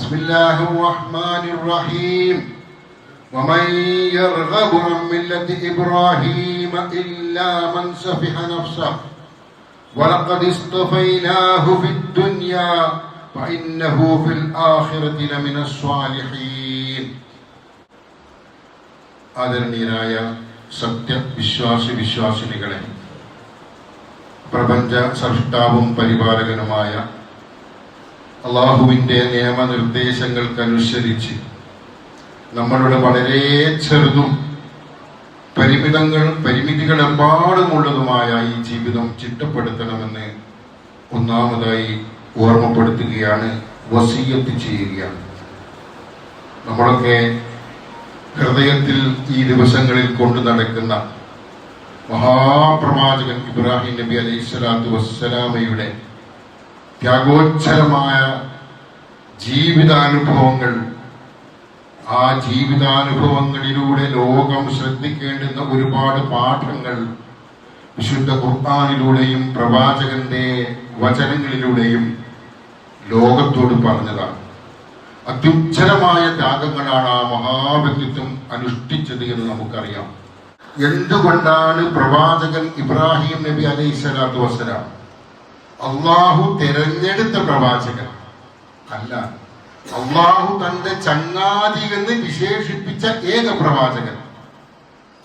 بسم الله الرحمن الرحيم ومن يرغب عن ملة إبراهيم إلا من سفح نفسه ولقد اصطفيناه في الدنيا وإنه في الآخرة لمن الصالحين. ആദരണീയരായ സത്യവിശ്വാസിനികളെ, പ്രപഞ്ച സൃഷ്ടാവും പരിപാലകനുമായ അള്ളാഹുവിൻ്റെ നിയമനിർദ്ദേശങ്ങൾക്കനുസരിച്ച് നമ്മളുടെ വളരെ ചെറുതും പരിമിതികളെമ്പാടുമുള്ളതുമായ ഈ ജീവിതം ചിട്ടപ്പെടുത്തണമെന്ന് ഒന്നാമതായി ഓർമ്മപ്പെടുത്തുകയാണ്, വസിയ്യത്ത് ചെയ്യുകയാണ്. നമ്മളൊക്കെ ഹൃദയത്തിൽ ഈ ദിവസങ്ങളിൽ കൊണ്ടു നടക്കുന്ന മഹാപ്രവാചകൻ ഇബ്രാഹിം നബി അലൈഹിസ്സലാത്തു വസ്സലാമയുടെ ത്യാഗോജ്ജലമായ ജീവിതാനുഭവങ്ങൾ, ആ ജീവിതാനുഭവങ്ങളിലൂടെ ലോകം ശ്രദ്ധിക്കേണ്ടുന്ന ഒരുപാട് പാഠങ്ങൾ വിശുദ്ധ ഖുർആനിലൂടെയും പ്രവാചകന്റെ വചനങ്ങളിലൂടെയും ലോകത്തോട് പറഞ്ഞതാണ്. അത്യുജ്ജലമായ ത്യാഗങ്ങളാണ് ആ മഹാവ്യക്തിത്വം അനുഷ്ഠിച്ചത് എന്ന് നമുക്കറിയാം. എന്തുകൊണ്ടാണ് പ്രവാചകൻ ഇബ്രാഹിം നബി അലൈഹിസ്സലാത്തു വസ്സലാം അള്ളാഹു തിരഞ്ഞെടുത്ത പ്രവാചകൻ അല്ല, അള്ളാഹു തന്റെ ചങ്ങാതി എന്ന് വിശേഷിപ്പിച്ച ഏക പ്രവാചകൻ,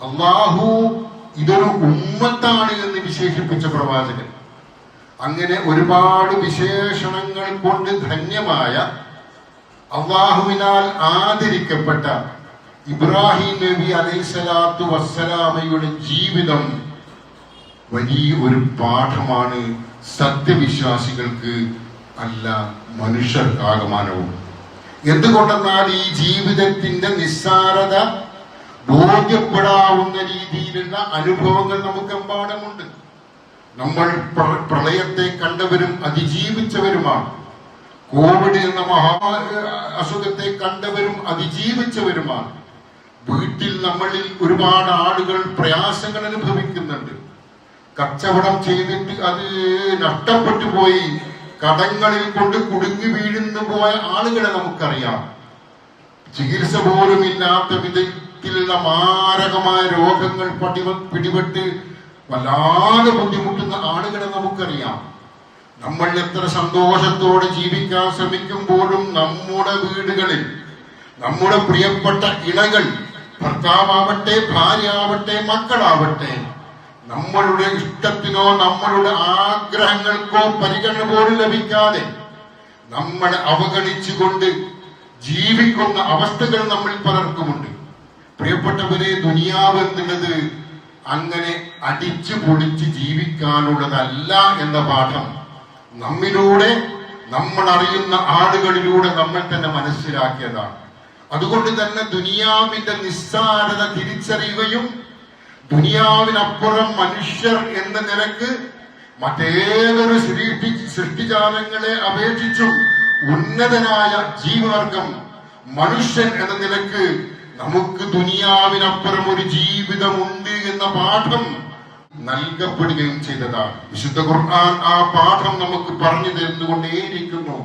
അള്ളാഹു ഇതൊരു ഉമ്മത്താണ് എന്ന് വിശേഷിപ്പിച്ച പ്രവാചകൻ, അങ്ങനെ ഒരുപാട് വിശേഷണങ്ങൾ കൊണ്ട് ധന്യമായ അള്ളാഹുവിനാൽ ആദരിക്കപ്പെട്ട ഇബ്രാഹിം നബി അലൈഹിസ്സലാത്തു വസ്സലാമയുടെ ജീവിതം വലിയ ഒരു പാഠമാണ് സത്യവിശ്വാസികൾക്ക്, അല്ല മനുഷ്യർക്കാകമാനവും. എന്തുകൊണ്ടെന്നാൽ ഈ ജീവിതത്തിന്റെ നിസ്സാരത ബോധ്യപ്പെടാവുന്ന രീതിയിലുള്ള അനുഭവങ്ങൾ നമുക്കെമ്പാടുമുണ്ട്. നമ്മൾ പ്രളയത്തെ കണ്ടവരും അതിജീവിച്ചവരുമാണ്. കോവിഡ് എന്ന മഹാ അസുഖത്തെ കണ്ടവരും അതിജീവിച്ചവരുമാണ്. വീട്ടിൽ നമ്മളിൽ ഒരുപാട് ആളുകൾ പ്രയാസങ്ങൾ അനുഭവിക്കുന്നുണ്ട്. കച്ചവടം ചെയ്തിട്ട് അത് നഷ്ടപ്പെട്ടു പോയി കടങ്ങളിൽ കൊണ്ട് കുടുങ്ങി വീഴുന്നു പോയ ആളുകളെ നമുക്കറിയാം. ചികിത്സ പോലും ഇല്ലാത്ത വിധത്തിലുള്ള മാരകമായ രോഗങ്ങൾ പിടിപെട്ട് വല്ലാതെ ബുദ്ധിമുട്ടുന്ന ആളുകളെ നമുക്കറിയാം. നമ്മൾ എത്ര സന്തോഷത്തോടെ ജീവിക്കാൻ ശ്രമിക്കുമ്പോഴും നമ്മുടെ വീടുകളിൽ നമ്മുടെ പ്രിയപ്പെട്ട ഇണകൾ, ഭർത്താവട്ടെ, ഭാര്യയാവട്ടെ, മക്കളാവട്ടെ, നമ്മളുടെ ഇഷ്ടത്തിനോ നമ്മളുടെ ആഗ്രഹങ്ങൾക്കോ പരിഗണന പോലും ലഭിക്കാതെ നമ്മളെ അവഗണിച്ചുകൊണ്ട് ജീവിക്കുന്ന അവസ്ഥകൾ നമ്മിൽ പലർക്കുമുണ്ട്. പ്രിയപ്പെട്ടവരെ, ദുനിയാവ് എന്നുള്ളത് അങ്ങനെ അടിച്ചു പൊളിച്ച് ജീവിക്കാനുള്ളതല്ല എന്ന പാഠം നമ്മിലൂടെ, നമ്മൾ അറിയുന്ന ആളുകളിലൂടെ നമ്മൾ തന്നെ മനസ്സിലാക്കിയതാണ്. അതുകൊണ്ട് തന്നെ ദുനിയാവിന്റെ നിസ്സാരത തിരിച്ചറിയുകയും ദുനിയാവിനപ്പുറം മനുഷ്യർ എന്ന നിലക്ക് മറ്റേതൊരു സൃഷ്ടിജാലങ്ങളെ അപേക്ഷിച്ചും ഉന്നതനായ ജീവവർഗം മനുഷ്യൻ എന്ന നിലക്ക് നമുക്ക് ദുനിയാവിനപ്പുറം ഒരു ജീവിതമുണ്ട് എന്ന പാഠം നൽകപ്പെടുകയും ചെയ്തതാണ്. വിശുദ്ധ ഖുർആൻ ആ പാഠം നമുക്ക് പറഞ്ഞു തരുന്നുകൊണ്ടേയിരിക്കുന്നു.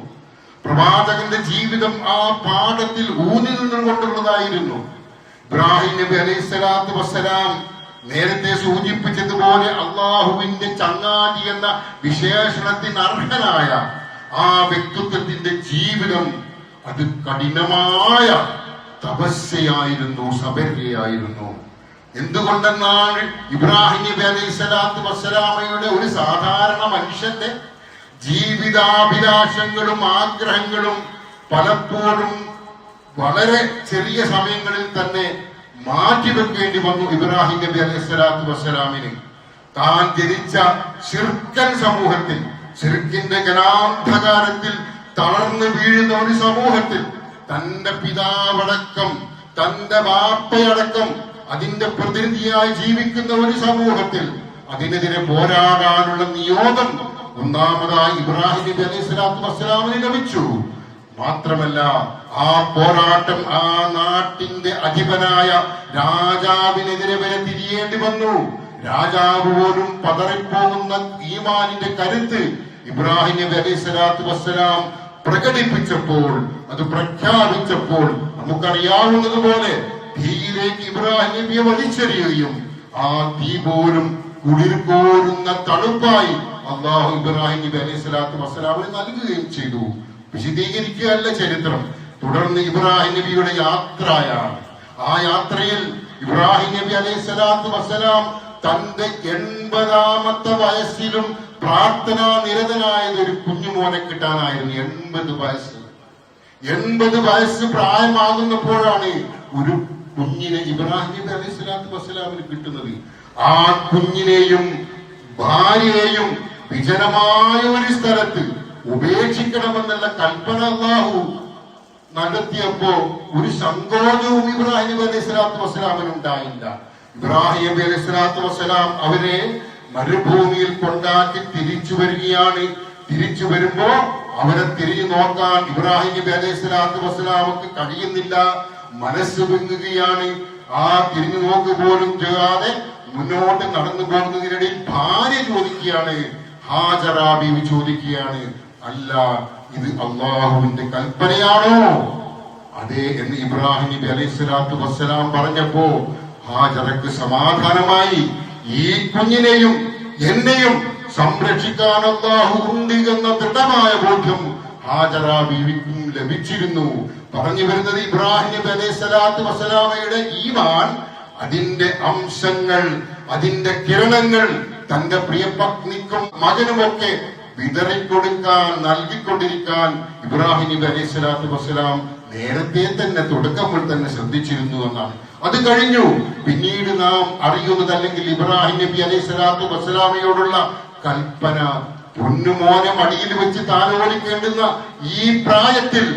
പ്രവാചകന്റെ ജീവിതം ആ പാഠത്തിൽ ഊന്നി നിന്നുകൊണ്ടുള്ളതായിരുന്നു. ഇബ്രാഹിം നബി അലൈഹിസ്സലാത്തു വസ്സലാം നേരത്തെ സൂചിപ്പിച്ചതുപോലെ അള്ളാഹുവിന്റെ ചങ്ങാതി എന്ന വിശേഷണത്തിന് അർഹനായ ആ വ്യക്തിത്വത്തിന്റെ ജീവിതം അത് കഠിനമായ തപസ്യയായിരുന്നു, സബര്യയായിരുന്നു. എന്തുകൊണ്ടെന്നാൽ ഇബ്രാഹിം നബി അലൈഹിസ്സലാത്തു വസ്സലാമയുടെ ഒരു സാധാരണ മനുഷ്യന്റെ ജീവിതാഭിലാഷങ്ങളും ആഗ്രഹങ്ങളും പലപ്പോഴും വളരെ ചെറിയ സമയങ്ങളിൽ തന്നെ മാറ്റിവെക്കേണ്ടി വന്നു. ഇബ്രാഹിം നബി അലൈഹിസ്സലാത്തു വസ്സലാമിന് താൻ ജനിച്ച ശിർക്കൻ സമൂഹത്തിൽ, ശിർക്കിന്റെ ഘനാന്ധകാരത്തിൽ തളർന്നു വീഴുന്ന ഒരു സമൂഹത്തിൽ, തന്റെ പിതാവടക്കം തന്റെ ബാപ്പയടക്കം അതിന്റെ പ്രതിനിധിയായി ജീവിക്കുന്ന ഒരു സമൂഹത്തിൽ അതിനെതിരെ പോരാടാനുള്ള നിയോഗം ഒന്നാമതായി ഇബ്രാഹിം നബി അലൈഹിസ്സലാത്തു വസ്സലാമിന് ലഭിച്ചു. മാത്രമല്ല, ആ പോരാട്ടം ആ നാട്ടിന്റെ അധിപനായ രാജാവിനെതിരെ വരെ തിരിയേണ്ടി വന്നു. രാജാവ് പോലും പതറിപ്പോകുന്ന ഈമാനിന്റെ കരുത്ത് ഇബ്രാഹിം നബി അലൈഹിസ്സലാത്തു വസ്സലാം പ്രകടിപ്പിച്ചപ്പോൾ, അത് പ്രഖ്യാപിച്ചപ്പോൾ നമുക്കറിയാവുന്നതുപോലെ തീയിലേക്ക് ഇബ്രാഹിം നബിയെ വലിച്ചെറിയുകയും ആ തീ പോലും കുളിർകോരുന്ന തണുപ്പായി അള്ളാഹു ഇബ്രാഹിം നബി അലൈഹി സ്വലാത്തു വസ്സലാമിന് നൽകുകയും ചെയ്തു. വിശദീകരിക്കുകയല്ല ചരിത്രം. തുടർന്ന് ഇബ്രാഹിം നബിയുടെ യാത്രയാണ്. ആ യാത്രയിൽ ഇബ്രാഹിം നബി അലൈഹി സ്വലാത്തു വസ്സലാം തന്റെ 80ാമത്തെ വയസ്സിലും പ്രാർത്ഥനാ നിരതനായത് ഒരു കുഞ്ഞുമോനെ കിട്ടാനായിരുന്നു. 80 വയസ്സ് പ്രായമാകുന്നപ്പോഴാണ് ഒരു കുഞ്ഞിനെ ഇബ്രാഹിം നബി അലൈഹി സ്വലാത്തു വസ്സലാമിന് കിട്ടുന്നത്. ആ കുഞ്ഞിനെയും ഭാര്യയെയും വിജനമായ ഒരു സ്ഥലത്ത് ഉപേക്ഷിക്കണമെന്നുള്ള കൽപ്പന അല്ലാഹു നടത്തിയപ്പോ ഒരു സങ്കോചവും ഇബ്രാഹിം നബി അലൈഹി സ്വലാത്തു വസ്സലാമിന് ഉണ്ടായില്ല. ഇബ്രാഹിം നബി അലൈഹി സ്വലാത്തു വസ്സലാം അവരെ മരുഭൂമിയിൽ കൊണ്ടാക്കി തിരിച്ചു വരികയാണ്. തിരിച്ചു വരുമ്പോ അവരെ തിരിഞ്ഞു നോക്കാൻ ഇബ്രാഹിം നബി അലൈഹി സ്വലാത്തു വസ്സലാമക്ക് കഴിയുന്നില്ല. മനസ്സ് വിങ്ങുകയാണ്. ആ തിരിഞ്ഞു നോക്ക് പോലും ചെയ്യാതെ മുന്നോട്ട് നടന്നു പോകുന്നതിനിടയിൽ ഭാര്യ ചോദിക്കുകയാണ്, ഹാജറ ബീവി ചോദിക്കുകയാണ്, അല്ല ഇത് അള്ളാഹുവിന്റെ കൽപ്പനയാണോ? അതെ എന്ന് ഇബ്രാഹിം നബി അലൈഹി സ്വലാത്തു വസ്സലാം പറഞ്ഞപ്പോ ഹാജറക്ക് സമാധാനമായി. ഈ കുഞ്ഞിനെയും എന്നെയും സംരക്ഷിക്കാൻ അല്ലാഹു ഉണ്ട് എന്ന ദൃഢമായ ബോധ്യം ഹാജറ ബീവിക്കും ലഭിച്ചിരുന്നു. പറഞ്ഞു വരുന്നത് ഇബ്രാഹിം നബി അലൈഹി സ്വലാത്തു വസ്സലാമയുടെ ഈമാൻ, അതിന്റെ അംശങ്ങൾ, അതിന്റെ കിരണങ്ങൾ തന്റെ പ്രിയപത്നിക്കും മകനുമൊക്കെ വിതറിക്കൊടുക്കാൻ, നൽകിക്കൊണ്ടിരിക്കാൻ ഇബ്രാഹിം നബി അലൈഹി സ്വലാത്തു വസ്സലാം നേരത്തെ തന്നെ തുടക്കത്തിൽ തന്നെ ശ്രദ്ധിച്ചിരുന്നു എന്നാണ്. അത് കഴിഞ്ഞു പിന്നീട് നാം അറിയുന്നത്, അല്ലെങ്കിൽ ഇബ്രാഹിം നബി അലൈഹി സ്വലാത്തു വസ്സലാമയോടുള്ള കൽപ്പന, കുഞ്ഞുമോനെ മടിയിൽ വെച്ച് താലോലിക്കേണ്ടുന്ന ഈ പ്രായത്തിൽ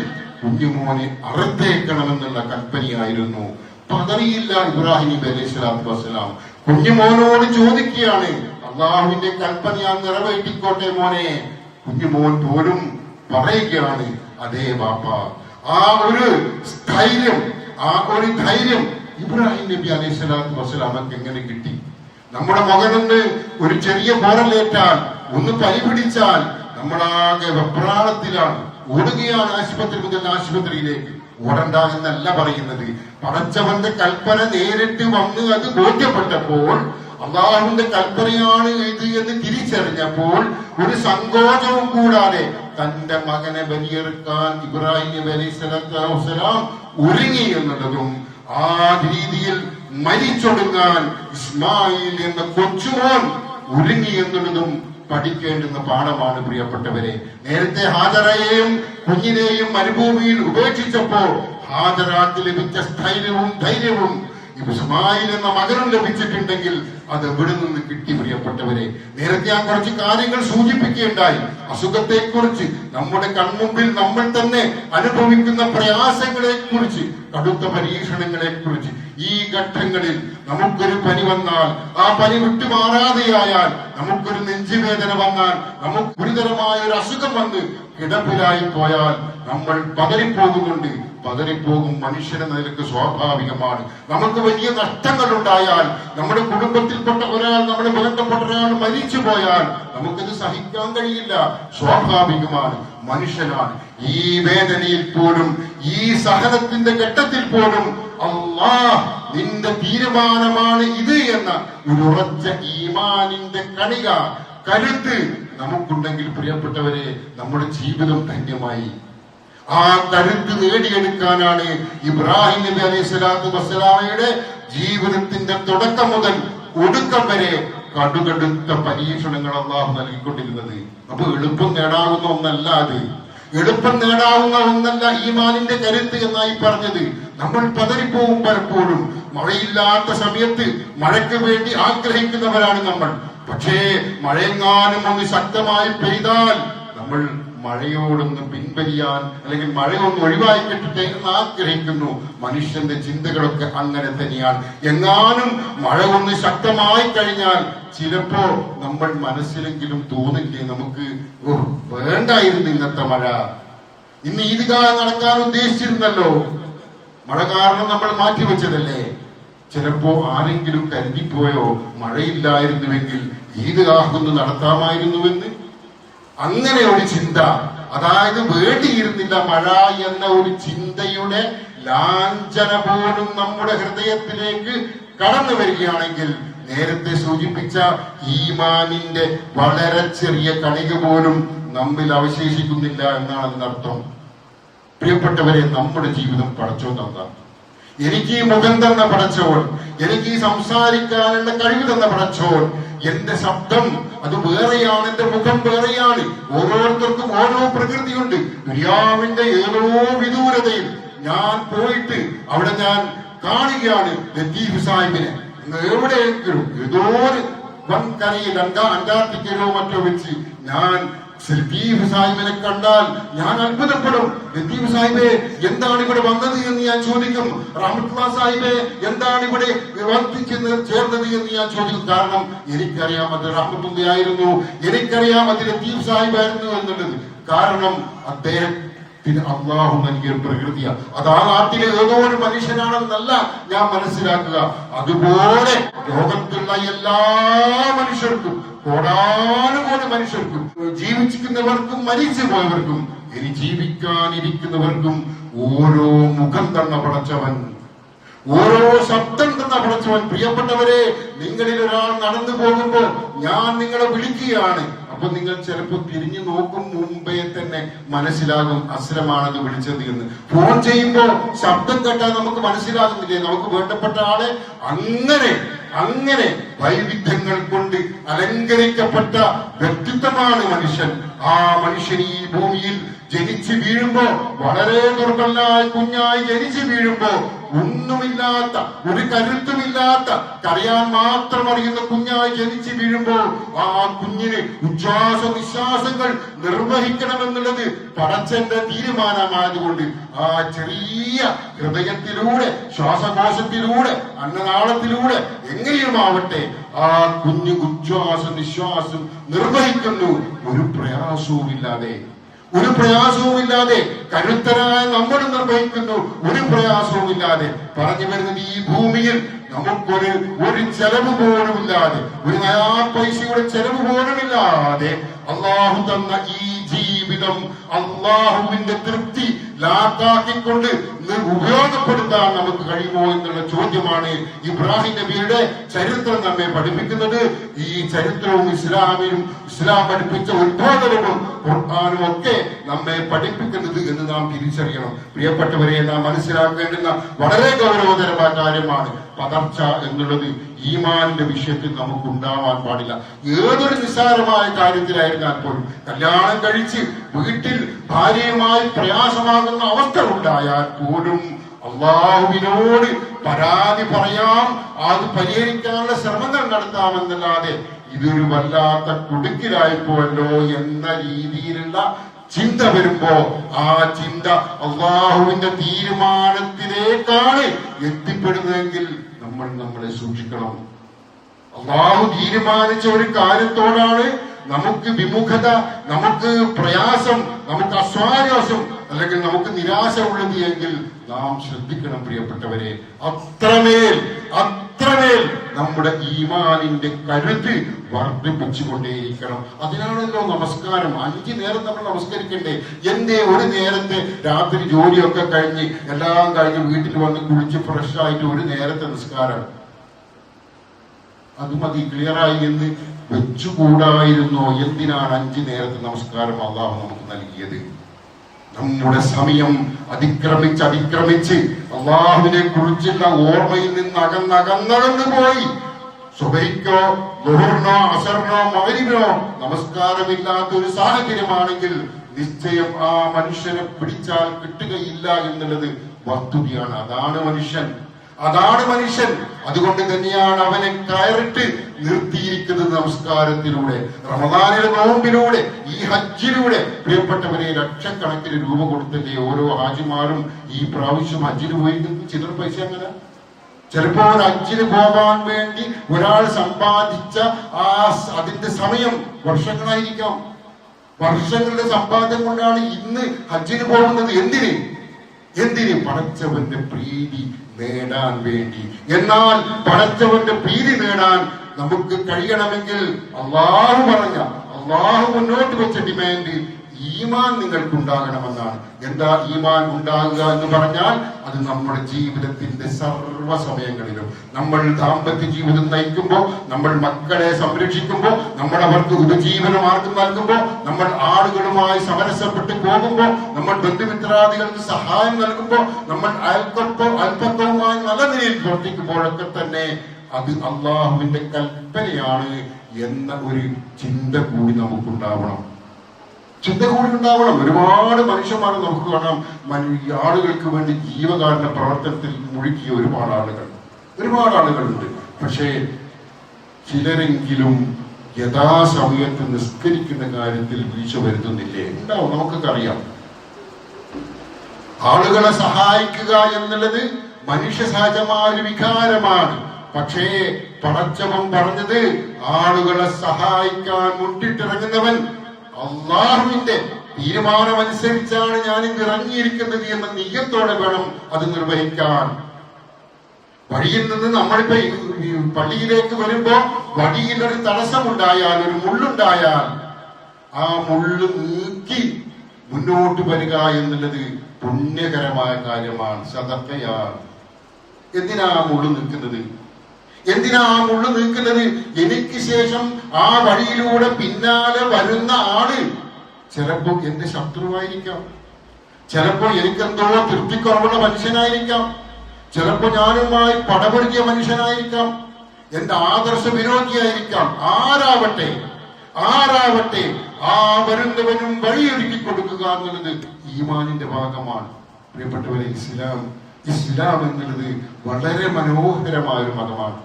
കുഞ്ഞുമോനെ അറുത്തേക്കണമെന്നുള്ള കൽപ്പനയായിരുന്നു. പതറിയില്ല ഇബ്രാഹിം നബി അലൈഹി സ്വലാത്തു വസ്സലാം. കുഞ്ഞുമോനോട് ചോദിക്കുകയാണ്, അള്ളാഹുവിന്റെ കൽപ്പന ഞാൻ നിറവേറ്റിക്കോട്ടെ മോനെ. കുഞ്ഞുമോൻ പോലും പറയുകയാണ്, അതേ ബാപ്പ. ആ ഒരു സ്ഥൈര്യം, ആ ഒരു ധൈര്യം ഇബ്രാഹിം നബി അലൈഹി സ്വലാത്തു വസ്സലാമക്ക് എങ്ങനെ കിട്ടി? നമ്മുടെ മകനൊന്ന് ഒരു ചെറിയ പോറലേറ്റാൽ, ഒന്ന് പരിപിടിച്ചാൽ നമ്മളാകെ വെപ്രാളത്തിലാണ്, ഓടുകയാണ് ആശുപത്രി മുതൽ ആശുപത്രിയിലേക്ക്. ഓടണ്ട എന്നല്ല പറയുന്നത്. പടച്ചവന്റെ കൽപ്പന നേരിട്ട് വന്ന് അത് ബോധ്യപ്പെട്ടപ്പോൾ, അള്ളാഹുവിന്റെ കൽപ്പനയാണ് ഇത് എന്ന് തിരിച്ചറിഞ്ഞപ്പോൾ ഒരു സങ്കോചവും കൂടാതെ തന്റെ മകനെ ബലിയെടുക്കാൻ ഇബ്രാഹിം നബി അലൈഹി സ്വലാത്തു വസ്സലാം ഒരുങ്ങി എന്നുള്ളതും, ആ രീതിയിൽ മരിച്ചൊടുങ്ങാൻ ഇസ്മായിൽ എന്ന കൊച്ചുമോൻ ഒരുങ്ങി എന്നുള്ളതും പഠിക്കേണ്ടുന്ന പാഠമാണ് പ്രിയപ്പെട്ടവരെ. നേരത്തെ ഹാജറയെയും കുഞ്ഞിനെയും മരുഭൂമിയിൽ ഉപേക്ഷിച്ചപ്പോ ഹാജറാക്ക് ലഭിച്ച സ്ഥൈര്യവും ധൈര്യവും ഇസ്മായിൽ എന്ന മകനും ലഭിച്ചിട്ടുണ്ടെങ്കിൽ അത് എവിടെ നിന്ന് കിട്ടി പ്രിയപ്പെട്ടവരെ? നേരത്തെ ഞാൻ കുറച്ച് കാര്യങ്ങൾ സൂചിപ്പിക്കുകയുണ്ടായി. അസുഖത്തെ കുറിച്ച്, നമ്മുടെ കൺമുമ്പിൽ നമ്മൾ തന്നെ അനുഭവിക്കുന്ന പ്രയാസങ്ങളെ കുറിച്ച്, കടുത്ത പരീക്ഷണങ്ങളെ കുറിച്ച്. ഈ ഘട്ടങ്ങളിൽ നമുക്കൊരു പനി വന്നാൽ, ആ പനി വിട്ടുമാറാതെയായാൽ, നമുക്കൊരു നെഞ്ചുവേദന വന്നാൽ, നമുക്ക് ഗുരുതരമായ ഒരു അസുഖം വന്ന് കിടപ്പിലായി പോയാൽ നമ്മൾ പതറിപ്പോകുന്നുണ്ട്. പതറിപ്പോകും, മനുഷ്യനെന്ന നിലക്ക് സ്വാഭാവികമാണ്. നമുക്ക് വലിയ നഷ്ടങ്ങൾ ഉണ്ടായാൽ, നമ്മുടെ കുടുംബത്തിൽപ്പെട്ട ഒരാൾ, നമ്മുടെ ബന്ധപ്പെട്ട ഒരാൾ മരിച്ചു പോയാൽ നമുക്കത് സഹിക്കാൻ കഴിയില്ല, സ്വാഭാവികമാണ്, മനുഷ്യനാണ്. ഈ വേദനയിൽ പോലും, ഈ സഹനത്തിന്റെ ഘട്ടത്തിൽ പോലും അല്ലാഹ് നിന്റെ തീരുമാനമാണ് ഇത് എന്ന ഒരു ഉറച്ച ഈമാനിന്റെ കണിക, കരുത്ത് നമുക്കുണ്ടെങ്കിൽ പ്രിയപ്പെട്ടവരെ, നമ്മുടെ ജീവിതം ധന്യമായി. ആ കരുത്ത് നേടിയെടുക്കാനാണ് ഇബ്രാഹിം നബി അലൈഹി സ്വലാത്തു വസ്സലാമയുടെ ജീവിതത്തിന്റെ തുടക്കം മുതൽ ഒടുക്കം വരെ കടുകടുത്ത പരീക്ഷണങ്ങൾ അല്ലാഹു നൽകിക്കൊണ്ടിരുന്നത്. അപ്പൊ എളുപ്പം നേടാവുന്ന ഒന്നല്ല അത്. എളുപ്പം നേടാവുന്ന ഒന്നല്ല ഈമാനിന്റെ കരുത്ത് എന്നായി പറഞ്ഞത്. നമ്മൾ പതറിപ്പോവും പലപ്പോഴും. മഴയില്ലാത്ത സമയത്ത് മഴയ്ക്ക് വേണ്ടി ആഗ്രഹിക്കുന്നവരാണ് നമ്മൾ. പക്ഷേ മഴയെങ്ങാനും ഒന്ന് ശക്തമായി പെയ്താൽ നമ്മൾ മഴയോടൊന്ന് പിൻവലിയാൻ, അല്ലെങ്കിൽ മഴയൊന്ന് ഒഴിവായി കിട്ടട്ടെ എന്ന് ആഗ്രഹിക്കുന്നു. മനുഷ്യന്റെ ചിന്തകളൊക്കെ അങ്ങനെ തന്നെയാണ്. എങ്ങാനും മഴ ഒന്ന് ശക്തമായി കഴിഞ്ഞാൽ ചിലപ്പോ നമ്മൾ മനസ്സിലെങ്കിലും തോന്നില്ലേ, നമുക്ക് വേണ്ടായിരുന്നു ഇന്നത്തെ മഴ, ഇന്ന് ഈദ്ഗാഹ് നടക്കാൻ ഉദ്ദേശിച്ചിരുന്നല്ലോ, മഴ കാരണം നമ്മൾ മാറ്റിവെച്ചതല്ലേ. ചിലപ്പോ ആരെങ്കിലും കരുതിപ്പോയോ മഴയില്ലായിരുന്നുവെങ്കിൽ ഈദ്ഗാഹ് ഒന്ന് നടത്താമായിരുന്നുവെന്ന്. അങ്ങനെ ഒരു ചിന്ത, അതായത് വേണ്ടിയിരുന്നില്ല മഴ എന്ന ഒരു ചിന്തയുടെ ലാഞ്ചന പോലും നമ്മുടെ ഹൃദയത്തിലേക്ക് കടന്നു വരികയാണെങ്കിൽ നേരത്തെ സൂചിപ്പിച്ച ഈമാനിന്റെ വളരെ ചെറിയ കണിക പോലും നമ്മിൽ അവശേഷിക്കുന്നില്ല എന്നാണ് അതിനർത്ഥം. പ്രിയപ്പെട്ടവരെ, നമ്മുടെ ജീവിതം പടച്ചോൻ തന്ന, എനിക്ക് ഈ മുഖം തന്ന പടച്ചോൻ, എനിക്ക് ഈ സംസാരിക്കാനുള്ള കഴിവ് തന്ന പടച്ചോൻ, എന്റെ ശബ്ദം അത് വേറെയാണ്, എന്റെ മുഖം വേറെയാണ്. ഓരോരുത്തർക്കും ഓരോ പ്രകൃതിയുണ്ട്. ദുനിയാവിന്റെ ഏതോ വിദൂരതയിൽ ഞാൻ പോയിട്ട് അവിടെ ഞാൻ കാണുകയാണ് ലത്തീഫ് സാഹിബിനെ. എവിടെയെങ്കിലും ഏതോ ഒരു വൻകരയിൽ അന്റാർട്ടിക്കയിലോ മറ്റോ വെച്ച് ഞാൻ ലത്തീഫ് സാഹിബിനെ കണ്ടാൽ ഞാൻ അത്ഭുതപ്പെടും. ലത്തീഫ് സാഹിബെ എന്താണ് ഇവിടെ വന്നത് എന്ന് ഞാൻ ചോദിക്കും. റഹ്മത്തുള്ളാഹി സാഹിബെ എന്താണ് ഇവിടെ ചേർന്നത് എന്ന് ഞാൻ ചോദിക്കും. കാരണം എനിക്കറിയാം അത് റഹ്മത്തുള്ളാഹി ആയിരുന്നു, എനിക്കറിയാം അത് ലത്തീഫ് സാഹിബായിരുന്നു എന്നുള്ളത്. കാരണം അദ്ദേഹം അള്ളാഹു നൽകിയ പ്രകൃതിയാണ്. അത് ആ നാട്ടിലെ ഏതോ ഒരു മനുഷ്യനാണെന്നല്ല ഞാൻ മനസ്സിലാക്കുക. അതുപോലെ ലോകത്തുള്ള എല്ലാ മനുഷ്യർക്കും, കോടാനുകോടി മനുഷ്യർക്കും, ജീവിച്ചിരിക്കുന്നവർക്കും മരിച്ചു പോയവർക്കും ഇനി ജീവിക്കാനിരിക്കുന്നവർക്കും ഓരോ മുഖം തന്ന പടച്ചവൻ, ഓരോ ശബ്ദം തന്ന പടച്ചവൻ. പ്രിയപ്പെട്ടവരെ, നിങ്ങളിൽ ഒരാൾ നടന്നു പോകുമ്പോ ഞാൻ നിങ്ങളെ വിളിക്കുകയാണ്. അപ്പൊ നിങ്ങൾ ചിലപ്പോൾ തിരിഞ്ഞു നോക്കും മുമ്പേ തന്നെ മനസ്സിലാകും അസ്ലമാണത് വിളിച്ചത് എന്ന്. ഫോൺ ചെയ്യുമ്പോ ശബ്ദം കേട്ടാൽ നമുക്ക് മനസ്സിലാകുന്നില്ലേ നമുക്ക് വേണ്ടപ്പെട്ട ആളെ? അങ്ങനെ വൈവിധ്യങ്ങൾ കൊണ്ട് അലങ്കരിക്കപ്പെട്ട വ്യക്തിത്വമാണ് മനുഷ്യൻ. ആ മനുഷ്യൻ ഈ ഭൂമിയിൽ ജനിച്ചു വീഴുമ്പോ, വളരെ ദുർബലനായി കുഞ്ഞായി ജനിച്ചു വീഴുമ്പോ, ഒന്നുമില്ലാത്ത, ഒരു കരുത്തുമില്ലാത്ത, കരയാൻ മാത്രം അറിയുന്ന കുഞ്ഞായി ജനിച്ചു വീഴുമ്പോ ആ കുഞ്ഞിന് ഉച്ഛ്വാസ നിശ്വാസങ്ങൾ നിർവഹിക്കണമെന്നുള്ളത് പടച്ചന്റെ തീരുമാനമായതുകൊണ്ട് ആ ചെറിയ ഹൃദയത്തിലൂടെ, ശ്വാസകോശത്തിലൂടെ, അന്നനാളത്തിലൂടെ എങ്ങനെയുമാവട്ടെ ആ കുഞ്ഞ് ഉച്ഛ്വാസ നിശ്വാസം നിർവഹിക്കുന്നു. ഒരു പ്രയാസവുമില്ലാതെ, ഒരു പ്രയാസവുമില്ലാതെ കരുത്തരായ നമ്മൾ നിർവഹിക്കുന്നു. ഒരു പ്രയാസവുമില്ലാതെ. പറഞ്ഞു വരുന്നത്, ഈ ഭൂമിയിൽ നമുക്കൊരു ചെലവ് പോലുമില്ലാതെ, ഒരു നയാ പൈസയുടെ ചെലവ് പോലുമില്ലാതെ അള്ളാഹു തന്ന ഈ ജീവിതം അള്ളാഹുവിന്റെ തൃപ്തി ലാക്കാക്കിക്കൊണ്ട് ഉപയോഗപ്പെടുത്താൻ നമുക്ക് കഴിയുമോ എന്നുള്ള ചോദ്യമാണ് ഇബ്രാഹിം നബിയുടെ ചരിത്രം നമ്മെ പഠിപ്പിക്കുന്നത്. ഈ ചരിത്രവും ഇസ്ലാം പഠിപ്പിച്ച ഉത്ബോധനവും ഖുർആനും ഒക്കെ നമ്മെ പഠിപ്പിക്കുന്നത് എന്ന് നാം തിരിച്ചറിയണം. പ്രിയപ്പെട്ടവരെ, നാം മനസ്സിലാക്കേണ്ടുന്ന വളരെ ഗൗരവതരമായ കാര്യമാണ് പകർച്ച എന്നുള്ളത്. ഈമാനിന്റെ വിഷയത്തിൽ നമുക്ക് ഉണ്ടാവാൻ പാടില്ല. ഏതൊരു നിസ്സാരമായ കാര്യത്തിലായിരുന്നാൽ പോലും, കല്യാണം കഴിച്ച് വീട്ടിൽ ഭാര്യയുമായി പ്രയാസമാകുന്ന അവസ്ഥ ഉണ്ടായാൽ പോലും അള്ളാഹുവിനോട് പരാതി പറയാം, അത് പരിഹരിക്കാനുള്ള ശ്രമങ്ങൾ നടത്താമെന്നല്ലാതെ ഇതൊരു വല്ലാത്ത കുടുക്കിലായിപ്പോയല്ലോ എന്ന രീതിയിലുള്ള ചിന്ത വരുമ്പോ ആ ചിന്ത അള്ളാഹുവിന്റെ തീരുമാനത്തിലേക്കാണ് എത്തിപ്പെടുന്നതെങ്കിൽ നമ്മൾ നമ്മളെ സൂക്ഷിക്കണം. അള്ളാഹു തീരുമാനിച്ച ഒരു കാര്യത്തോടാണ് നമുക്ക് വിമുഖത, നമുക്ക് പ്രയാസം, നമുക്ക് അസ്വാരസ്യം, അല്ലെങ്കിൽ നമുക്ക് നിരാശ ഉള്ളത് എങ്കിൽ നാം ശ്രദ്ധിക്കണം. പ്രിയപ്പെട്ടവരെ, അത്രമേൽ നമ്മുടെ ഈമാനിന്റെ കരുത്ത് വർദ്ധിപ്പിച്ചുകൊണ്ടേയിരിക്കണം. അതിനാണല്ലോ നമസ്കാരം. 5 നേരം നമ്മൾ നമസ്കരിക്കണ്ടേ? എന്തേ ഒരു നേരത്തെ രാത്രി ജോലിയൊക്കെ കഴിഞ്ഞ് എല്ലാം കഴിഞ്ഞ് വീട്ടിൽ വന്ന് കുളിച്ച് ഫ്രഷ് ആയിട്ട് ഒരു നേരത്തെ നിസ്കാരം അത് മതി, ക്ലിയറായി എന്ന് വെച്ചുകൂടായിരുന്നോ? എന്തിനാണ് 5 നേരത്തെ നമസ്കാരം അള്ളാഹു നമുക്ക് നൽകിയത്? നമ്മുടെ സമയം അതിക്രമിച്ച് അള്ളാഹുവിനെ കുറിച്ചുള്ള ഓർമ്മയിൽ നിന്ന് അകന്നകന്നു പോയി. സുബഹിക്കോ ദുഹറിനോ അസറിനോ മഗ്രിബിനോ നമസ്കാരമില്ലാത്ത ഒരു സാഹചര്യമാണെങ്കിൽ നിശ്ചയം ആ മനുഷ്യനെ പിടിച്ചാൽ കിട്ടുകയില്ല എന്നുള്ളത് വസ്തുതയാണ്. അതാണ് മനുഷ്യൻ. അതുകൊണ്ട് തന്നെയാണ് അവനെ കയറിട്ട് നിർത്തിയിരിക്കുന്നത് നമസ്കാരത്തിലൂടെ, റമദാനിലെ നോമ്പിലൂടെ, ഈ ഹജ്ജിലൂടെ. പ്രിയപ്പെട്ടവരെ, ലക്ഷക്കണക്കിന് രൂപ കൊടുത്തല്ലേ ഓരോ ഹാജിമാരും ഈ പ്രാവശ്യം ഹജ്ജിന് പോയിരിക്കുന്നത്? ചിലർ പൈസ അങ്ങനെ, ചിലപ്പോൾ ഒരു ഹജ്ജിന് പോകാൻ വേണ്ടി ഒരാൾ സമ്പാദിച്ച അതിന്റെ സമയം വർഷങ്ങളായിരിക്കാം. വർഷങ്ങളുടെ സമ്പാദ്യം കൊണ്ടാണ് ഇന്ന് ഹജ്ജിന് പോകുന്നത്. എന്തിന്? പടച്ചവന്റെ പ്രീതി നേടാൻ വേണ്ടി. എന്നാൽ പടച്ചവന്റെ പ്രീതി നേടാൻ നമുക്ക് കഴിയണമെങ്കിൽ അള്ളാഹു മുന്നോട്ട് വെച്ച ഡിമാൻഡ് ഈമാൻ നിങ്ങൾക്കുണ്ടാകണമെന്നാണ്. എന്താ ഈമാൻ ഉണ്ടാകുക എന്ന് പറഞ്ഞാൽ അത് നമ്മുടെ ജീവിതത്തിന്റെ സർവ്വ സമയങ്ങളിലും, നമ്മൾ ദാമ്പത്യ ജീവിതം നയിക്കുമ്പോൾ, നമ്മൾ മക്കളെ സംരക്ഷിക്കുമ്പോൾ, നമ്മൾ അവർക്ക് ഉപജീവന മാർഗം നൽകുമ്പോൾ, നമ്മൾ ആളുകളുമായി സമരസപ്പെട്ട് പോകുമ്പോൾ, നമ്മൾ ബന്ധുമിത്രാദികൾക്ക് സഹായം നൽകുമ്പോൾ, നമ്മൾ അല്പത്വവുമായി നല്ല നിലയിൽ പ്രവർത്തിക്കുമ്പോഴൊക്കെ തന്നെ അത് അള്ളാഹുവിന്റെ കൽപ്പനയാണ് എന്ന ഒരു ചിന്ത കൂടി നമുക്കുണ്ടാവണം. ഒരുപാട് മനുഷ്യന്മാരെ നമുക്ക് കാണാം, ആളുകൾക്ക് വേണ്ടി ജീവകാരുണ്യ പ്രവർത്തനത്തിൽ മുഴുകിയ ഒരുപാട് ആളുകളുണ്ട്. പക്ഷേ ചിലരെങ്കിലും യഥാസമയത്ത് നിസ്കരിക്കുന്ന കാര്യത്തിൽ വീഴ്ച വരുത്തുന്നില്ലേ? ഉണ്ടാവും, നമുക്കൊക്കെ അറിയാം. ആളുകളെ സഹായിക്കുക എന്നുള്ളത് മനുഷ്യ സഹജമായ ഒരു വികാരമാണ്. പക്ഷേ പടച്ചവൻ പറഞ്ഞത് ആളുകളെ സഹായിക്കാൻ മുട്ടിട്ടിറങ്ങുന്നവൻ അള്ളാഹുവിന്റെ തീരുമാനമനുസരിച്ചാണ് ഞാൻ ഇന്ന് ഇറങ്ങിയിരിക്കുന്നത് എന്ന നിയ്യത്തോടെ വേണം അത് നിർവഹിക്കാൻ. വഴിയിൽ നിന്ന് നമ്മളിപ്പോ പള്ളിയിലേക്ക് വരുമ്പോ വഴിയിൽ ഒരു തടസ്സമുണ്ടായാൽ, ഒരു മുള്ളുണ്ടായാൽ ആ മുള്ളു നീക്കി മുന്നോട്ട് വരിക എന്നുള്ളത് പുണ്യകരമായ കാര്യമാണ്, സദഖയാണ്. എന്തിനാ മുള്ളു നിൽക്കുന്നത്? എനിക്ക് ശേഷം ആ വഴിയിലൂടെ പിന്നാലെ വരുന്ന ആള് ചിലപ്പോ എന്റെ ശത്രുവായിരിക്കാം, ചിലപ്പോ എനിക്കെന്തോ തൃപ്തിക്കുറവുള്ള മനുഷ്യനായിരിക്കാം, ചിലപ്പോ ഞാനുമായി പടപൊരുക്കിയ മനുഷ്യനായിരിക്കാം, എന്റെ ആദർശ വിരോധിയായിരിക്കാം. ആരാവട്ടെ ആ വരുന്നവനും വഴിയൊരുക്കി കൊടുക്കുക എന്നുള്ളത് ഈമാനിന്റെ ഭാഗമാണ്. പ്രിയപ്പെട്ടവരെ, ഇസ്ലാം എന്നുള്ളത് വളരെ മനോഹരമായ ഒരു മതമാണ്.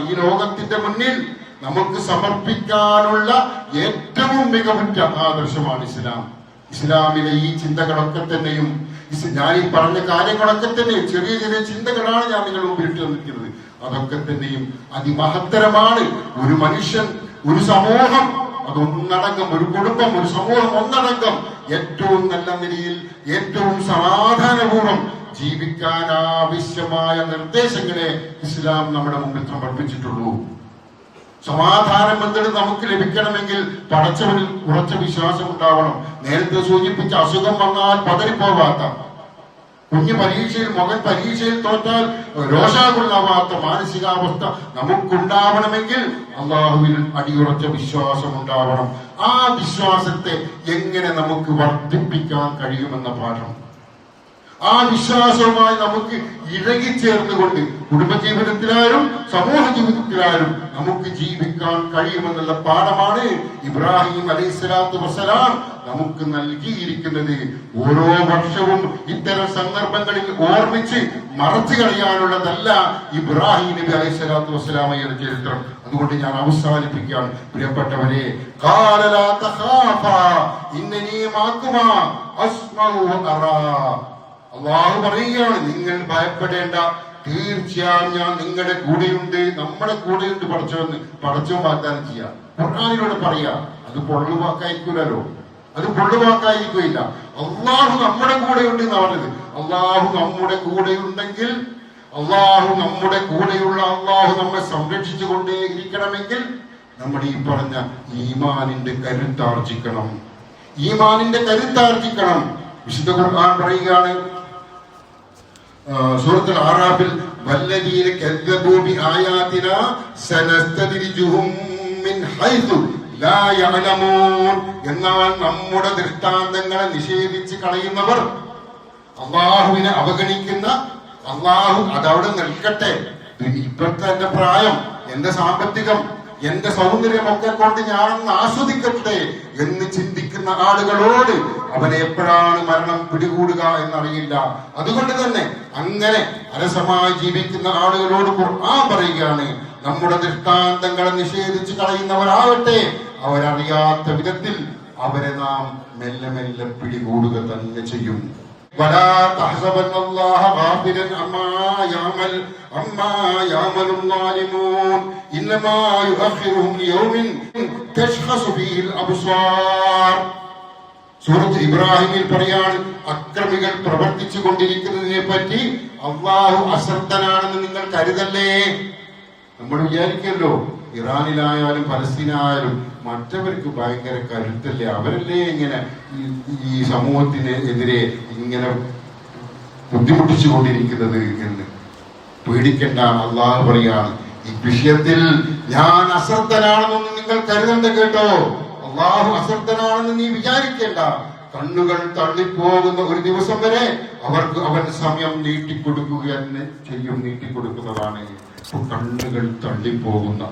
ഈ ലോകത്തിന്റെ മുന്നിൽ നമുക്ക് സമർപ്പിക്കാനുള്ള ഏറ്റവും മികവുറ്റ ആദർശമാണ് ഇസ്ലാം. ഇസ്ലാമിലെ ഈ ചിന്തകളൊക്കെ തന്നെയും, ഞാൻ ഈ പറഞ്ഞ കാര്യങ്ങളൊക്കെ തന്നെയും ചെറിയ ചിന്തകളാണ് ഞാൻ നിങ്ങളുടെ മുമ്പിൽ ഇട്ട് തന്നിരിക്കുന്നത്. അതൊക്കെ തന്നെയും അതിമഹത്തരമാണ്. ഒരു മനുഷ്യൻ, ഒരു സമൂഹം, അതൊന്നടങ്കം, ഒരു കുടുംബം, ഒരു സമൂഹം ഒന്നടങ്കം ഏറ്റവും നല്ല നിലയിൽ, ഏറ്റവും സമാധാനപൂർവ്വം ജീവിക്കാൻ ആവശ്യമായ നിർദ്ദേശങ്ങളെ ഇസ്ലാം നമ്മുടെ മുമ്പിൽ സമർപ്പിച്ചിട്ടുള്ളൂ. സമാധാനം എന്തെങ്കിലും നമുക്ക് ലഭിക്കണമെങ്കിൽ പടച്ചവനിൽ ഉറച്ച വിശ്വാസം ഉണ്ടാവണം. നേരത്തെ സൂചിപ്പിച്ച അസുഖം വന്നാൽ പതറിപ്പോവാത്ത, മകൻ പരീക്ഷയിൽ തോറ്റാൽ രോഷാകുള്ളാവാത്ത മാനസികാവസ്ഥ നമുക്കുണ്ടാവണമെങ്കിൽ അള്ളാഹുവിൽ അടിയുറച്ച വിശ്വാസം ഉണ്ടാവണം. ആ വിശ്വാസത്തെ എങ്ങനെ നമുക്ക് വർദ്ധിപ്പിക്കാൻ കഴിയുമെന്ന പാഠം, ആ വിശ്വാസവുമായി നമുക്ക് ഇഴകിച്ചേർന്നുകൊണ്ട് കുടുംബജീവിതത്തിലായാലും സമൂഹ ജീവിതത്തിലായാലും നമുക്ക് ജീവിക്കാൻ കഴിയുമെന്നുള്ള പാഠമാണ് ഇബ്രാഹിം അലൈഹിസ്സലാത്തു വസ്സലാം നമുക്ക് നൽകിയിരിക്കുന്നത്. ഓരോ വർഷവും ഇത്തരം സന്ദർഭങ്ങളിൽ ഓർമ്മിച്ച് മറച്ചു കളയാനുള്ളതല്ല ഇബ്രാഹിം നബി അലൈഹിസ്സലാത്തു വസ്സലാമയുടെ ചരിത്രം. അതുകൊണ്ട് ഞാൻ അവസാനിപ്പിക്കുകയാണ്. പ്രിയപ്പെട്ടവരെ, ഖാല ലാ തഖാഫാ ഇന്നനീ മഅകുമാ അസ്മഉ വഅറാ. അള്ളാഹു പറയുകയാണ്, നിങ്ങൾ ഭയപ്പെടേണ്ട, തീർച്ചയായും ഞാൻ നിങ്ങളുടെ കൂടെയുണ്ട്. നമ്മുടെ കൂടെയുണ്ട് പടച്ചവൻ വാഗ്ദാനം ചെയ്യാം, ഖുർആനിലൂടെ പറയാ. അത് പൊള്ളുവാക്കായിരിക്കില്ലല്ലോ, അത് പൊള്ളുവാക്കായിരിക്കില്ല. അള്ളാഹു നമ്മുടെ കൂടെയുണ്ട് എന്നാ പറഞ്ഞത്. അള്ളാഹു നമ്മുടെ കൂടെയുണ്ടെങ്കിൽ, നമ്മുടെ കൂടെയുള്ള അള്ളാഹു നമ്മെ സംരക്ഷിച്ചു കൊണ്ടേയിരിക്കണമെങ്കിൽ നമ്മുടെ ഈ പറഞ്ഞ ഈമാനിന്റെ കരുത്താർജിക്കണം. വിശുദ്ധ ഖുർആൻ പറയുകയാണ് സൂറത്തുൽ അറാഫിൽ, വല്ലദീന കദ്ദബൂ ബിആയാതിനാ സനസ്തദ്രിജുഹും മിൻ ഹൈസു ലാ യഅലമൂൻ. എന്നാൽ നമ്മുടെ ദൃഷ്ടാന്തങ്ങളെ നിഷേധിച്ച് കളയുന്നവർ, അള്ളാഹുവിനെ അവഗണിക്കുന്ന, അള്ളാഹു അതവിടെ നിൽക്കട്ടെ, ഇപ്പോഴത്തെ എന്റെ പ്രായം, എന്റെ സാമ്പത്തികം, എന്റെ സൗന്ദര്യമൊക്കെ കൊണ്ട് ഞാനൊന്ന് ആസ്വദിക്കട്ടെ എന്ന് ചിന്തിക്കുന്ന ആളുകളോട് അവനെ എപ്പോഴാണ് മരണം പിടികൂടുക എന്നറിയില്ല. അതുകൊണ്ട് തന്നെ അങ്ങനെ അലസമായി ജീവിക്കുന്ന ആളുകളോട് ഖുർആൻ പറയുകയാണ്, നമ്മുടെ ദൃഷ്ടാന്തങ്ങളെ നിഷേധിച്ച് കളയുന്നവരാവട്ടെ, അവരറിയാത്ത വിധത്തിൽ അവരെ നാം മെല്ലെ മെല്ലെ പിടികൂടുക തന്നെ ചെയ്യും. ولا تحسبن الله غافلا عما يعمل الظالمون انما يؤخرهم ليوم تشخص فيه الابصار. സൂറത്ത് ഇബ്രാഹിമിൽ പറയാണ്, അക്രമികൾ പ്രവർത്തിച്ചു കൊണ്ടിരിക്കുന്നതിനെ പറ്റി അള്ളാഹു അശ്രദ്ധനാണെന്ന് നിങ്ങൾ കരുതല്ലേ. നമ്മൾ വിചാരിക്കല്ലോ ഇറാനിലായാലും പലസ്തീനായാലും മറ്റവർക്ക് ഭയങ്കര കരുത്തല്ലേ, അവരല്ലേ ഇങ്ങനെ ഈ സമൂഹത്തിനെതിരെ ഇങ്ങനെ ബുദ്ധിമുട്ടിച്ചു കൊണ്ടിരിക്കുന്നത് എന്ന്. പേടിക്കണ്ട, അള്ളാഹു പറയാണ് ഈ വിഷയത്തിൽ ഞാൻ അശ്രദ്ധനാണെന്നൊന്നും നിങ്ങൾ കരുതണ്ട കേട്ടോ. അള്ളാഹു അശ്രദ്ധനാണെന്ന് നീ വിചാരിക്കേണ്ട. കണ്ണുകൾ തള്ളിപ്പോകുന്ന ഒരു ദിവസം വരെ അവർക്ക് അവൻ സമയം നീട്ടിക്കൊടുക്കുക തന്നെ ചെയ്യും, നീട്ടിക്കൊടുക്കുന്നതാണ്. കണ്ണുകൾ തള്ളിപ്പോകുന്ന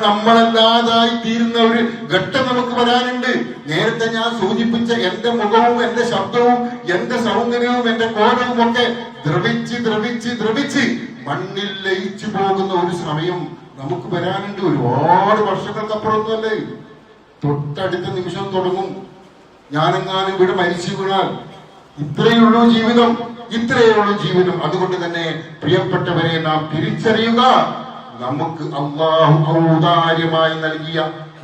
നമ്മളല്ലാതായി തീരുന്ന ഒരു ഘട്ടം നമുക്ക് വരാനുണ്ട്. നേരത്തെ ഞാൻ സൂചിപ്പിച്ച എന്റെ മുഖവും എന്റെ ശബ്ദവും എന്റെ സൗന്ദര്യവും എന്റെ കോലവും ഒക്കെ ദ്രവിച്ച് മണ്ണിൽ ലയിച്ചു പോകുന്ന ഒരു സമയം നമുക്ക് വരാനുണ്ട്. ഒരുപാട് വർഷങ്ങൾക്കപ്പുറമൊന്നുമല്ലേ, തൊട്ടടുത്ത നിമിഷം തുടങ്ങും. ഞാനെങ്ങാനും ഇവിടെ മരിച്ചു വീണാൽ ഇത്രയുള്ളൂ ജീവിതം. അതുകൊണ്ട് തന്നെ പ്രിയപ്പെട്ടവരെ, നാം തിരിച്ചറിയുക, നമുക്ക് അള്ളാഹു ഔദാര്യമായി നൽകിയ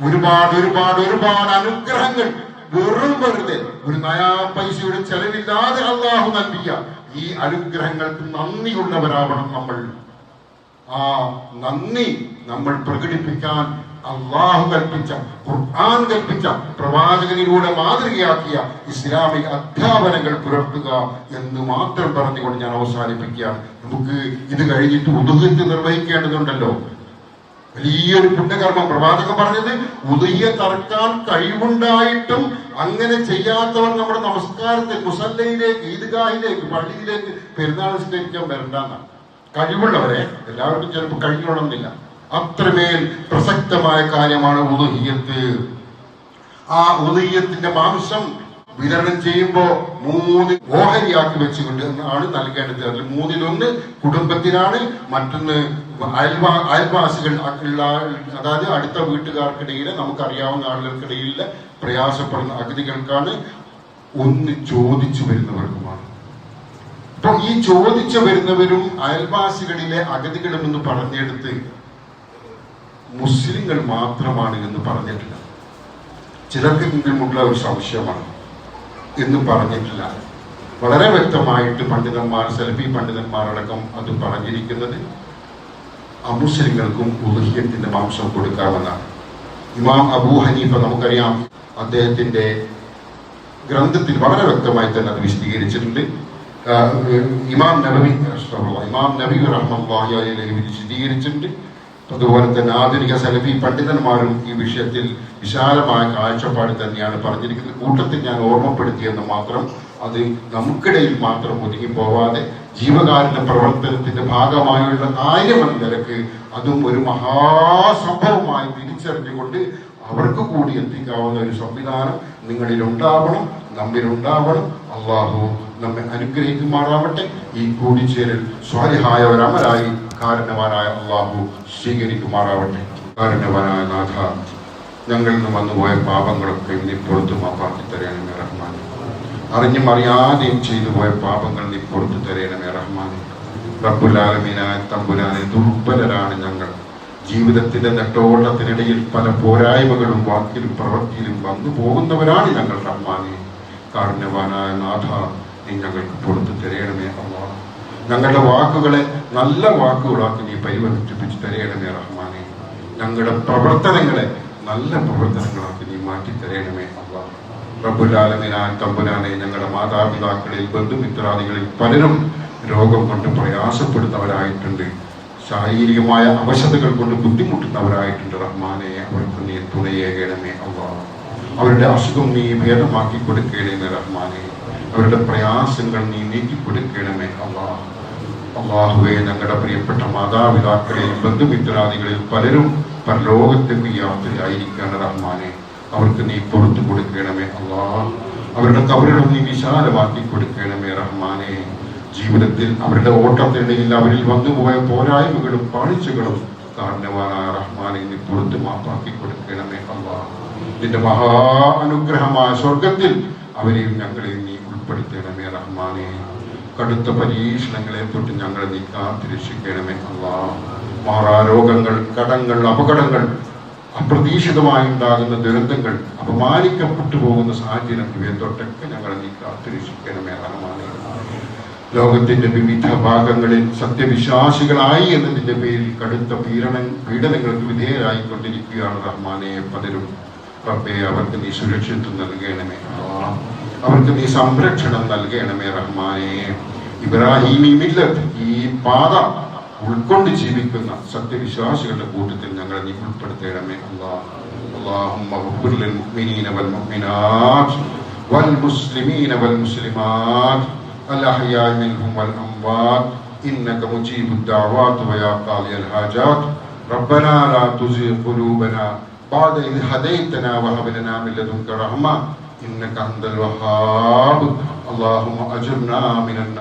ഒരുപാട് അനുഗ്രഹങ്ങൾ വെറുതെ ഒരു നയാ പൈസയുടെ ചെലവില്ലാതെ അള്ളാഹു നൽകിയ ഈ അനുഗ്രഹങ്ങൾക്ക് നന്ദിയുള്ളവരാവണം നമ്മൾ. ആ നന്ദി നമ്മൾ പ്രകടിപ്പിക്കാൻ അള്ളാഹു കൽപ്പിച്ച, ഖുർആൻ കൽപ്പിച്ച, പ്രവാചകനിലൂടെ മാതൃകയാക്കിയ ഇസ്ലാമിക അധ്യാപനങ്ങൾ പുലർത്തുക എന്ന് മാത്രം പറഞ്ഞുകൊണ്ട് ഞാൻ അവസാനിപ്പിക്കുകയാണ്. നമുക്ക് ഇത് കഴിഞ്ഞിട്ട് ഉദുഹത്ത് നിർവഹിക്കേണ്ടതുണ്ടല്ലോ. വലിയൊരു പുണ്യകർമ്മം. പ്രവാചകൻ പറഞ്ഞത് ഉദുഹിയത്ത് അറക്കാൻ കഴിവുണ്ടായിട്ടും അങ്ങനെ ചെയ്യാത്തവർ നമ്മുടെ നമസ്കാരത്തിൽ മുസല്ലയിലേക്ക്, ഈദ്ഗാഹിലേക്ക്, പള്ളിയിലേക്ക് പെരുന്നാൾ നിസ്കരിക്കാൻ വരണ്ടെന്നാണ്. കഴിവുള്ളവരെ, എല്ലാവർക്കും ചിലപ്പോൾ കഴിഞ്ഞോളന്നില്ല. അത്രമേൽ പ്രസക്തമായ കാര്യമാണ് ഉദുഹിയത്ത്. ആ ഉദുഹിയത്തിന്റെ മാംസം വിതരണം ചെയ്യുമ്പോ 3 ഓഹരിയാക്കി വെച്ചുകൊണ്ട് ആണ് നൽകേണ്ടത്. അതിൽ 1/3 കുടുംബത്തിനാണ്, മറ്റൊന്ന് അയൽവാസികൾ, അതായത് അടുത്ത വീട്ടുകാർക്കിടയിലെ നമുക്കറിയാവുന്ന ആളുകൾക്കിടയിലെ പ്രയാസപ്പെടുന്ന അഗതികൾക്കാണ്, 1 ചോദിച്ചു വരുന്നവർക്കുമാണ്. അപ്പൊ ഈ ചോദിച്ചു വരുന്നവരും അയൽവാസികളിലെ അഗതികളും എന്ന് പറഞ്ഞെടുത്ത് മുസ്ലിങ്ങൾ മാത്രമാണ് എന്ന് പറഞ്ഞിട്ടില്ല. ചിലർക്കെങ്കിലുമുള്ള ഒരു സംശയമാണ് എന്ന് പറഞ്ഞിട്ടില്ല. വളരെ വ്യക്തമായിട്ട് പണ്ഡിതന്മാർ, സലഫി പണ്ഡിതന്മാരടക്കം അത് പറഞ്ഞിരിക്കുന്നത് അമുസ്ലിങ്ങൾക്കും ഉദുഹിയത്തിന്റെ മാംസം കൊടുക്കാമെന്നാണ്. ഇമാം അബൂ ഹനീഫ നമുക്കറിയാം, അദ്ദേഹത്തിന്റെ ഗ്രന്ഥത്തിൽ വളരെ വ്യക്തമായി തന്നെ അത് വിശദീകരിച്ചിട്ടുണ്ട്. ഇമാം നബവി റഹ്മത്തുള്ളാഹി അലൈഹി വിശദീകരിച്ചിട്ടുണ്ട്. അതുപോലെ തന്നെ ആധുനിക സലഫി പണ്ഡിതന്മാരും ഈ വിഷയത്തിൽ വിശാലമായ കാഴ്ചപ്പാട് തന്നെയാണ് പറഞ്ഞിരിക്കുന്നത്. കൂട്ടത്തിൽ ഞാൻ ഓർമ്മപ്പെടുത്തിയെന്ന് മാത്രം, അത് നമുക്കിടയിൽ മാത്രം ഒതുങ്ങി പോവാതെ ജീവകാരുണ്യ പ്രവർത്തനത്തിന്റെ ഭാഗമായുള്ള കാര്യമെന്ന നിലക്ക് അതും ഒരു മഹാസംഭവമായി തിരിച്ചറിഞ്ഞുകൊണ്ട് അവർക്ക് കൂടി എത്തിക്കാവുന്ന ഒരു സംവിധാനം നിങ്ങളിലുണ്ടാവണം, നമ്മിലുണ്ടാവണം. അള്ളാഹു നമ്മെ അനുഗ്രഹിക്കുമാറാവട്ടെ. ഈ കൂടിച്ചേരൽ സ്വാലിഹായ ഒരമലായി കാരണവാനായ അള്ളാഹു സ്വീകരിക്കുമാറാവട്ടെ. കാരണവാനായ നാഥ, ഞങ്ങളിൽ നിന്ന് വന്നുപോയ പാപങ്ങളൊക്കെ നീ പുറത്തു മാപ്പാക്കി തരണമേ റഹ്മാനെ. അറിഞ്ഞും അറിയാതെയും ചെയ്തു പോയ പാപങ്ങൾ നീ പുറത്തു തരണമേ റഹ്മാനെ. റബ്ബുൽ ആലമീനായ തമ്പുരാനെ, ദുർബലരാണ് ഞങ്ങൾ. ജീവിതത്തിന്റെ നെട്ടോട്ടത്തിനിടയിൽ പല പോരായ്മകളും വാക്കിലും പ്രവൃത്തിയിലും വന്നു പോകുന്നവരാണ് ഞങ്ങൾ റഹ്മാനെ. കാരുണ്യവാനായ നാഥ, നീ ഞങ്ങൾക്ക് പുറത്തു തരണമേ അല്ലാഹ്. ഞങ്ങളുടെ വാക്കുകളെ നല്ല വാക്കുകളാക്കി നീ പരിവർത്തിപ്പിച്ച് തരണമേ റഹ്മാനെ. ഞങ്ങളുടെ പ്രവർത്തനങ്ങളെ നല്ല പ്രവർത്തനങ്ങളാക്കി നീ മാറ്റി തരണമേ അല്ലാഹ്. റബ്ബുൽ ആലമീനായ തമ്പുരാനെ, ഞങ്ങളുടെ മാതാപിതാക്കളിൽ, ബന്ധുമിത്രാദികളിൽ പലരും രോഗം കൊണ്ട് പ്രയാസപ്പെടുന്നവരായിട്ടുണ്ട്. ശാരീരികമായ അവശതകൾ കൊണ്ട് ബുദ്ധിമുട്ടുന്നവരായിട്ടുണ്ട് റഹ്മാനെ. അവർക്ക് നീ തുണയേകണമേ അല്ലാഹ്. അവരുടെ അസുഖം നീ ഭേദമാക്കി കൊടുക്കണമേ റഹ്മാനെ. അവരുടെ പ്രയാസങ്ങൾ നീ നീക്കിക്കൊടുക്കണമേ അല്ലാഹ്. അല്ലാഹുവേ, ഞങ്ങളുടെ പ്രിയപ്പെട്ട മാതാപിതാക്കളിൽ, ബന്ധുമിത്രാദികളിൽ പലരും പരലോകത്തേക്ക് യാത്രയായിരിക്കുകയാണ് റഹ്മാനെ. അവർക്ക് നീ പുറത്തു കൊടുക്കണമേ അല്ലാഹ്. അവരുടെ കബറുകൾ നീ വിശാലമാക്കി കൊടുക്കണമേ റഹ്മാനെ. ജീവിതത്തിൽ അവരുടെ ഓട്ടത്തിനിടയിൽ അവരിൽ വന്നുപോയ പോരായ്മകളും പാളിച്ചകളും കാരണവാനായ റഹ്മാനെ നീ പുറത്ത് മാപ്പാക്കി കൊടുക്കണമേ അല്ലാഹ്. നിന്റെ മഹാ അനുഗ്രഹമായ സ്വർഗത്തിൽ അവരെയും ഞങ്ങളെയും നീ ഉൾപ്പെടുത്തണമേ റഹ്മാനെ. കടുത്ത പരീക്ഷണങ്ങളെ തൊട്ട് ഞങ്ങളെ നീ കാത്തിരക്ഷിക്കണമേ അല്ലാഹ്. മാറാരോഗങ്ങൾ, കടങ്ങൾ, അപകടങ്ങൾ, അപ്രതീക്ഷിതമായി ഉണ്ടാകുന്ന ദുരന്തങ്ങൾ, അപമാനിക്കപ്പെട്ടു പോകുന്ന സാഹചര്യം, ഇവയെ തൊട്ടൊക്കെ ഞങ്ങളെ നീ കാത്തിരക്ഷിക്കണമേ റഹ്മാനെ. ലോകത്തിന്റെ വിവിധ ഭാഗങ്ങളിൽ സത്യവിശ്വാസികളായി എന്നതിന്റെ പേരിൽ കടുത്ത പീഡനങ്ങൾക്ക് വിധേയരായിക്കൊണ്ടിരിക്കുകയാണ് റഹ്മാനെ പലരും. റബ്ബേ, അവർക്ക് നീ സുരക്ഷിതത്വം നൽകണമേ. അവർക്ക് നീ സംരക്ഷണം നൽകണമേ റഹ്മാനെ. ഇബ്രാഹിമി മില്ലത്ത്, ഈ പാത ഉൾക്കൊണ്ട് ജീവിക്കുന്ന സത്യവിശ്വാസികളുടെ കൂട്ടത്തിൽ ഞങ്ങളെ നീ ഉൾപ്പെടുത്തണമേ. اللهم اغفر للمؤمنين والمؤمنات والمسلمين والمسلمات الأحياء منهم والأموات إنك مجيب الدعوات ويا قاضي الحاجات. ربنا لا تزغ قلوبنا بعد إذ هديتنا وهب لنا من لدنك رحمة إنك أنت الوهاب. اللهم أجرنا من النار.